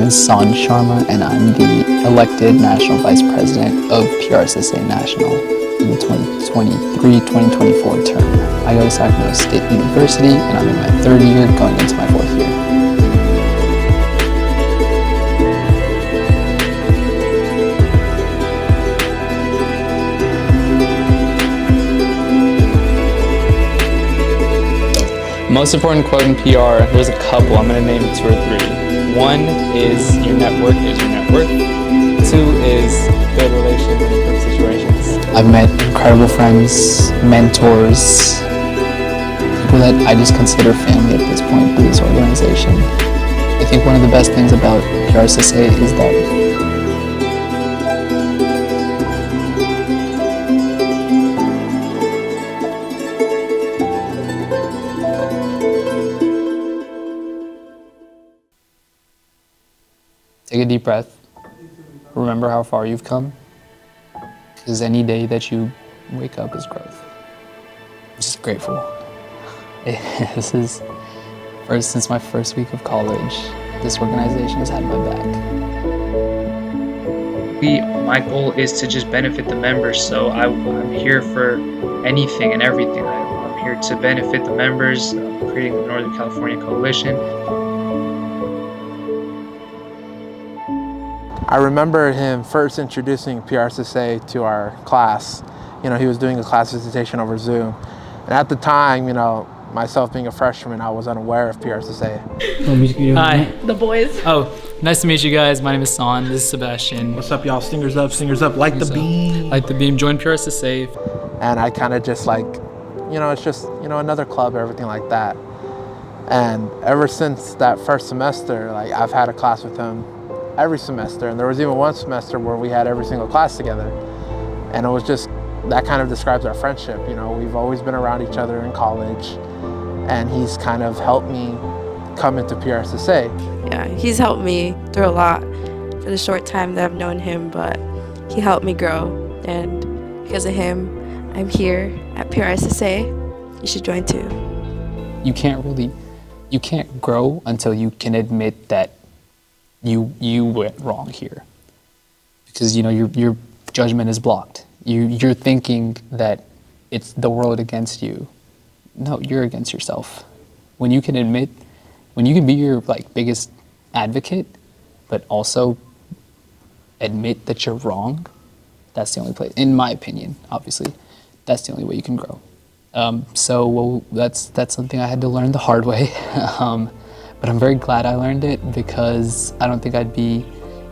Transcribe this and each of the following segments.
name is Sharma, and I'm the elected National Vice President of PRSSA National in the 2023-2024 term. I go to Sacramento State University, and I'm in my third year going into my fourth year. Most important quote in PR, there's a couple, I'm going to name 2 or 3. 1 is your network is your net worth. 2 is build relations in improve situations. I've met incredible friends, mentors, people that I just consider family at this point through this organization. I think one of the best things about PRSSA is that take a deep breath. Remember how far you've come, because any day that you wake up is growth. I'm just grateful. This is, since my first week of college, this organization has had my back. My goal is to just benefit the members, so I'm here for anything and everything. I'm here to benefit the members, creating the Northern California Coalition. I remember him first introducing PRSSA to our class. You know, he was doing a class visitation over Zoom. And at the time, you know, myself being a freshman, I was unaware of PRSSA. Hi. The boys. Oh, nice to meet you guys. My name is San. This is Sebastian. What's up, y'all? Stingers up, light the beam. Light the beam, join PRSSA. And I kind of just like, you know, it's just, you know, another club, everything like that. And ever since that first semester, like I've had a class with him every semester, and there was even one semester where we had every single class together, and it was just, that kind of describes our friendship. You know, we've always been around each other in college, and he's kind of helped me come into PRSSA. Yeah, he's helped me through a lot for the short time that I've known him, but he helped me grow, and because of him, I'm here at PRSSA. You should join too. You can't grow until you can admit that you went wrong here, because you know your judgment is blocked. You're thinking that it's the world against you. No, you're against yourself. When you can be your biggest advocate, but also admit that you're wrong, that's the only place, in my opinion, obviously, that's the only way you can grow. That's something I had to learn the hard way. But I'm very glad I learned it, because I don't think I'd be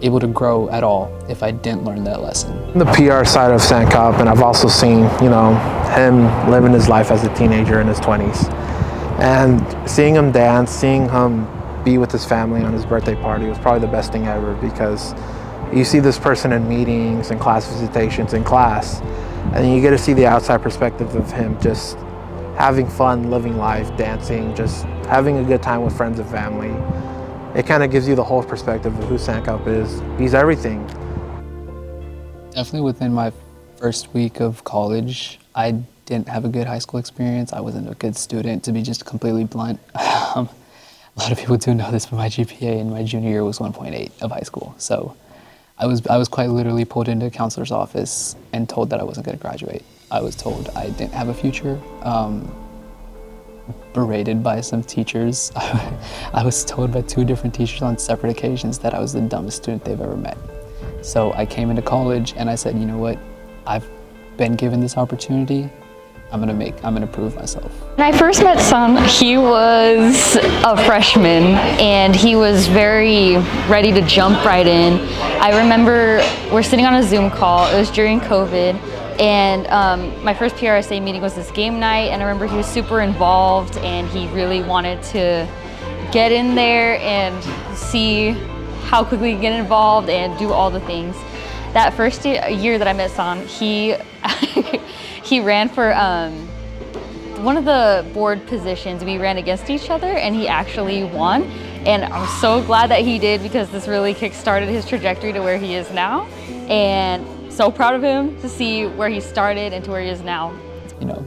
able to grow at all if I didn't learn that lesson. The PR side of Sankalp, and I've also seen, you know, him living his life as a teenager in his 20s. And seeing him dance, seeing him be with his family on his birthday party was probably the best thing ever, because you see this person in meetings and class visitations in class, and you get to see the outside perspective of him just having fun, living life, dancing, just having a good time with friends and family. It kind of gives you the whole perspective of who Sankalp is. He's everything. Definitely within my first week of college, I didn't have a good high school experience. I wasn't a good student, to be just completely blunt. A lot of people do know this, but my GPA in my junior year was 1.8 of high school. So I was quite literally pulled into a counselor's office and told that I wasn't going to graduate. I was told I didn't have a future, berated by some teachers. I was told by 2 different teachers on separate occasions that I was the dumbest student they've ever met. So I came into college and I said, you know what, I've been given this opportunity, I'm gonna prove myself. When I first met San, he was a freshman and he was very ready to jump right in. I remember we're sitting on a Zoom call, it was during COVID, and my first PRSA meeting was this game night, and I remember he was super involved and he really wanted to get in there and see how quickly he could get involved and do all the things. That first year that I met San, he ran for one of the board positions. We ran against each other and he actually won. And I'm so glad that he did, because this really kick-started his trajectory to where he is now. And so proud of him to see where he started and to where he is now. You know,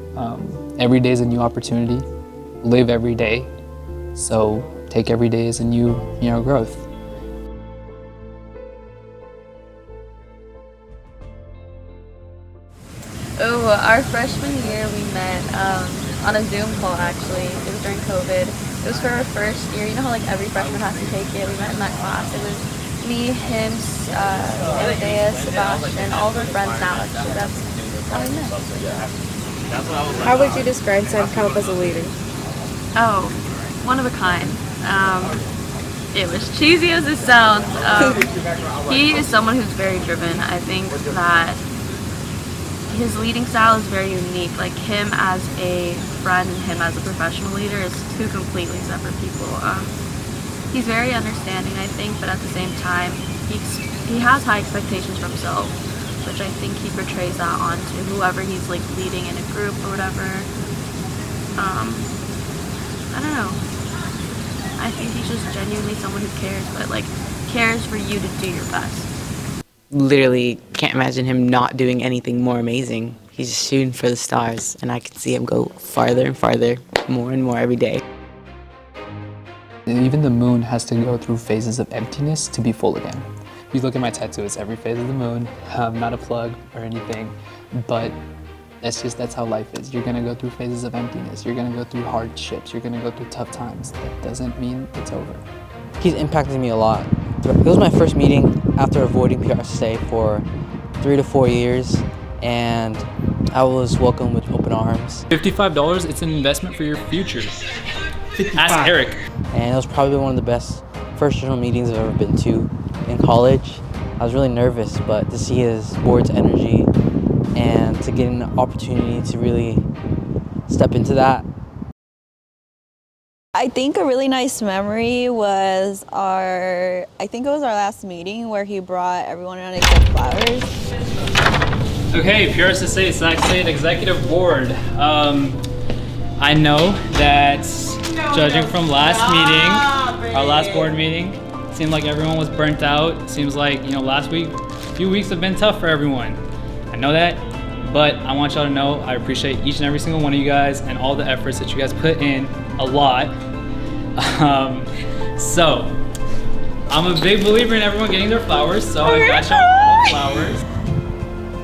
every day is a new opportunity. Live every day. So take every day as a new, growth. our freshman year we met on a Zoom call actually. It was during COVID. It was for our first year. You know how like every freshman has to take it? We met in that class. It was me, him, Isaiah, Sebastian, all of our friends now actually. That's how we met. How would you describe Sankalp as a leader? Oh, one of a kind. It was cheesy as it sounds. He is someone who's very driven. I think that his leading style is very unique. Like him as a friend and him as a professional leader is two completely separate people. He's very understanding, I think, but at the same time, he has high expectations for himself, which I think he portrays that onto whoever he's like leading in a group or whatever. I don't know. I think he's just genuinely someone who cares, but like cares for you to do your best. Literally can't imagine him not doing anything more amazing. He's just shooting for the stars, and I can see him go farther and farther, more and more every day. Even the moon has to go through phases of emptiness to be full again. If you look at my tattoo, it's every phase of the moon. Not a plug or anything, but that's how life is. You're gonna go through phases of emptiness. You're gonna go through hardships. You're gonna go through tough times. That doesn't mean it's over. He's impacted me a lot. It was my first meeting after avoiding PRSSA for 3 to 4 years, and I was welcomed with open arms. $55, it's an investment for your future. Ask Eric. And it was probably one of the best first journal meetings I've ever been to in college. I was really nervous, but to see his board's energy and to get an opportunity to really step into that. I think a really nice memory was our last meeting where he brought everyone on except flowers. Okay, PRSSA, Sac State Executive Board. I know that judging from last meeting, our last board meeting, it seemed like everyone was burnt out. It seems like, last week, a few weeks have been tough for everyone. I know that, but I want y'all to know I appreciate each and every single one of you guys and all the efforts that you guys put in, a lot. So, I'm a big believer in everyone getting their flowers, so I got y'all all flowers.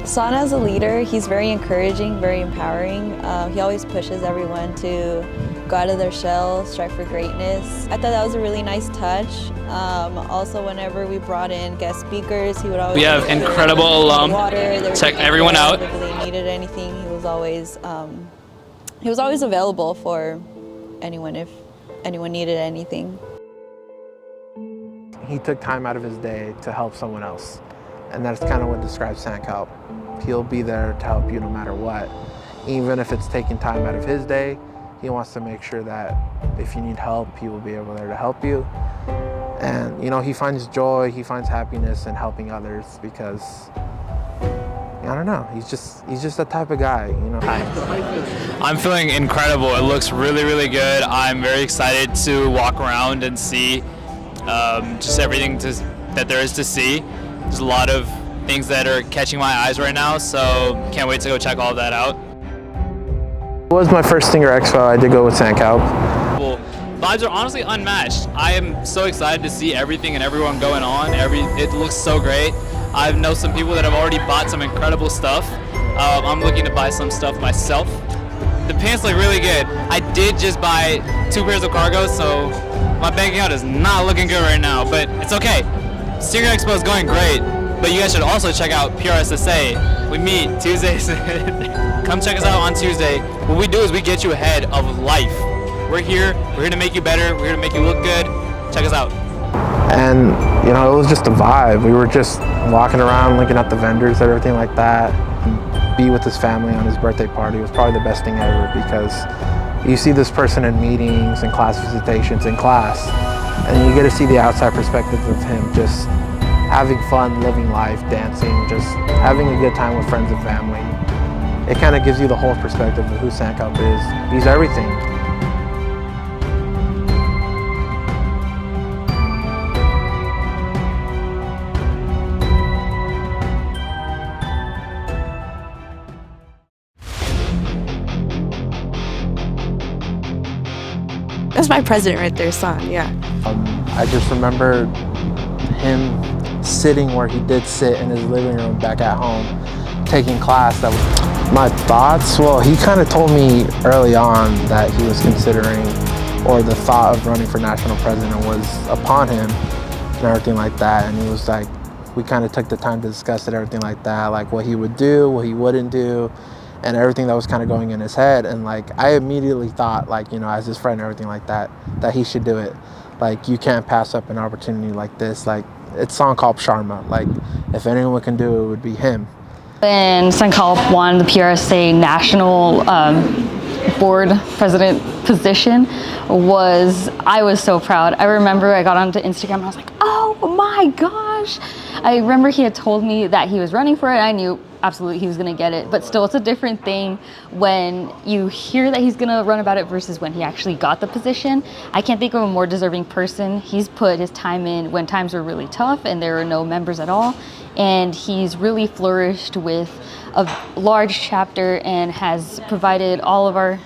Son as a leader, he's very encouraging, very empowering. He always pushes everyone to go out of their shell, strive for greatness. I thought that was a really nice touch. Also, whenever we brought in guest speakers, he would always— We have incredible alum. Check everyone out. If they needed anything, he was always available for anyone if anyone needed anything. He took time out of his day to help someone else. And that's kind of what describes Sankalp. He'll be there to help you no matter what. Even if it's taking time out of his day, he wants to make sure that if you need help, he will be able there to help you. And he finds joy, he finds happiness in helping others because, I don't know, he's just that type of guy, I'm feeling incredible. It looks really, really good. I'm very excited to walk around and see just everything that there is to see. There's a lot of things that are catching my eyes right now, so can't wait to go check all of that out. It was my first Stinger Expo. I did go with Sankalp. Well, vibes are honestly unmatched. I am so excited to see everything and everyone going on. It looks so great. I know some people that have already bought some incredible stuff. I'm looking to buy some stuff myself. The pants look really good. I did just buy 2 pairs of cargos, so my bank account is not looking good right now, but it's okay. Stinger Expo is going great, but you guys should also check out PRSSA. We meet Tuesdays. Come check us out on Tuesday. What we do is we get you ahead of life. We're here to make you better. We're here to make you look good. Check us out. And, it was just a vibe. We were just walking around, looking at the vendors and everything like that. And be with his family on his birthday party was probably the best thing ever because you see this person in meetings and class visitations in class, and you get to see the outside perspective of him just having fun, living life, dancing, just having a good time with friends and family. It kind of gives you the whole perspective of who Sankalp is. He's everything. That's my president right there, Son, yeah. I just remember him sitting where he did sit in his living room back at home, taking class that was my thoughts. Well, he kind of told me early on that he was considering, or the thought of running for national president was upon him and everything like that. And he was like, we kind of took the time to discuss it, everything like that, like what he would do, what he wouldn't do, and everything that was kind of going in his head. And like, I immediately thought, like, you know, as his friend and everything like that, that he should do it. Like, you can't pass up an opportunity like this. Like, it's Sankalp Sharma. Like, if anyone can do it, it would be him. When Sankalp won the PRSSA national board president position, I was so proud. I remember I got onto Instagram and I was like, oh my gosh. I remember he had told me that he was running for it. I knew absolutely he was gonna get it, but still it's a different thing when you hear that he's gonna run about it versus when he actually got the position. I can't think of a more deserving person. He's put his time in when times were really tough and there were no members at all. And he's really flourished with a large chapter and has provided all of our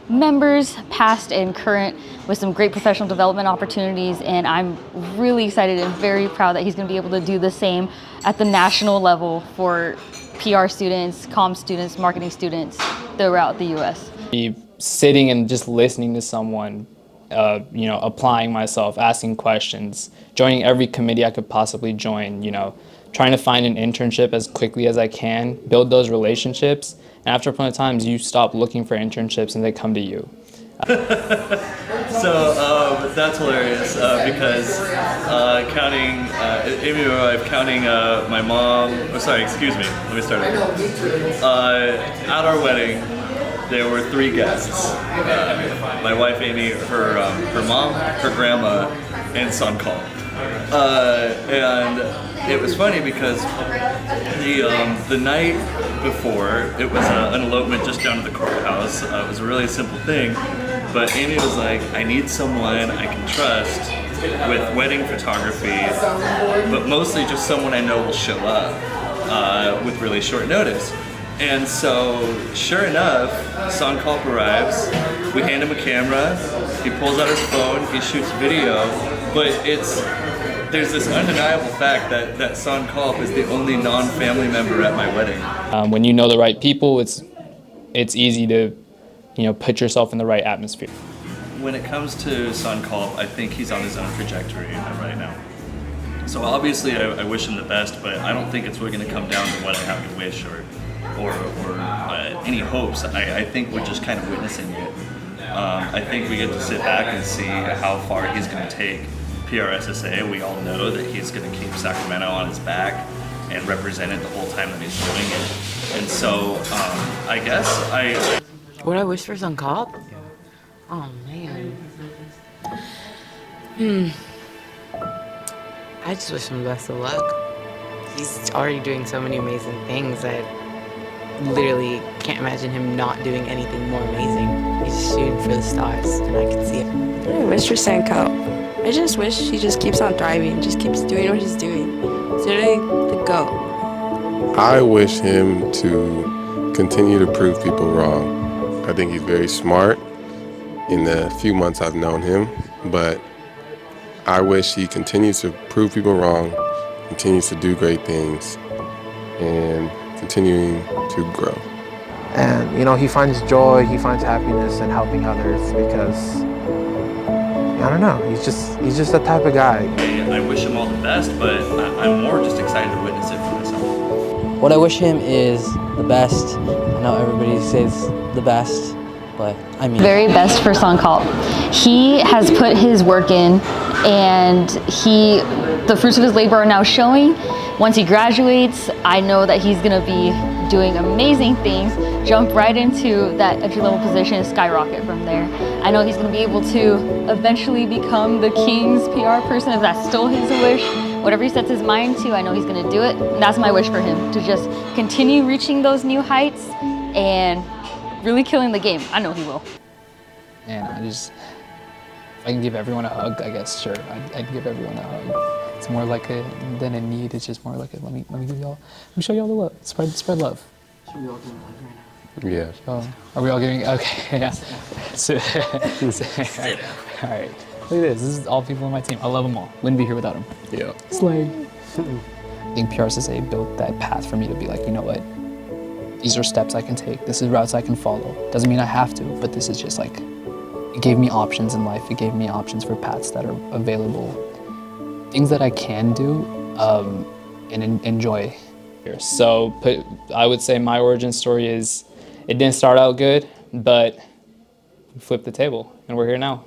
members, past and current, with some great professional development opportunities. And I'm really excited and very proud that he's going to be able to do the same at the national level for PR students, comm students, marketing students throughout the U.S. Sitting and just listening to someone, you know, applying myself, asking questions, joining every committee I could possibly join, you know, trying to find an internship as quickly as I can, build those relationships, and after a point of times, you stop looking for internships and they come to you. So that's hilarious because Amy and I, counting my mom, excuse me, let me start over. At our wedding, there were 3 guests. My wife Amy, her mom, her grandma, and Sankalp. And it was funny because the night before, it was an elopement just down to the courthouse. It was a really simple thing, but Amy was like, I need someone I can trust with wedding photography, but mostly just someone I know will show up with really short notice. And so, sure enough, Sankalp arrives, we hand him a camera, he pulls out his phone, he shoots video, but there's this undeniable fact that Sankalp is the only non-family member at my wedding. When you know the right people, it's easy to, you know, put yourself in the right atmosphere. When it comes to Sankalp, I think he's on his own trajectory right now. So obviously I wish him the best, but I don't think it's really going to come down to what I have to wish or any hopes. I think we're just kind of witnessing it. I think we get to sit back and see how far he's going to take PRSSA. We all know that he's going to keep Sacramento on his back and represent it the whole time that he's doing it. And so I guess What I wish for Sankalp? Oh man. I just wish him the best of luck. He's already doing so many amazing things. I literally can't imagine him not doing anything more amazing. He's just shooting for the stars, and I can see it. I wish for Sankalp. I just wish he just keeps on thriving, just keeps doing what he's doing. He's really the GOAT. I wish him to continue to prove people wrong. I think he's very smart in the few months I've known him, but I wish he continues to prove people wrong, continues to do great things, and continuing to grow. And, you know, he finds joy, he finds happiness in helping others because, I don't know, he's just that type of guy. I wish him all the best, but I'm more just excited to witness it for myself. What I wish him is the best. I know everybody says the best, but I mean Very best for Sankalp. He has put his work in, and the fruits of his labor are now showing. Once he graduates, I know that he's gonna be doing amazing things, jump right into that entry-level position and skyrocket from there. I know he's gonna be able to eventually become the King's PR person if that's still his wish. Whatever he sets his mind to, I know he's gonna do it. And that's my wish for him, to just continue reaching those new heights and really killing the game. I know he will. And if I can give everyone a hug, I guess, sure, I'd give everyone a hug. It's more like than a need. It's just more like let me show y'all the love. Spread love. Should we all give him a hug right now? Yeah. Oh, are we all giving? Okay, yeah. All right. Look at this. This is all people on my team. I love them all. Wouldn't be here without them. Yeah. Slay. I think PRSSA built that path for me to be like, you know what? these are steps I can take. This is routes I can follow. Doesn't mean I have to, but this is just like, it gave me options in life. It gave me options for paths that are available. Things that I can do and enjoy. So I would say my origin story is, it didn't start out good, but we flipped the table and we're here now.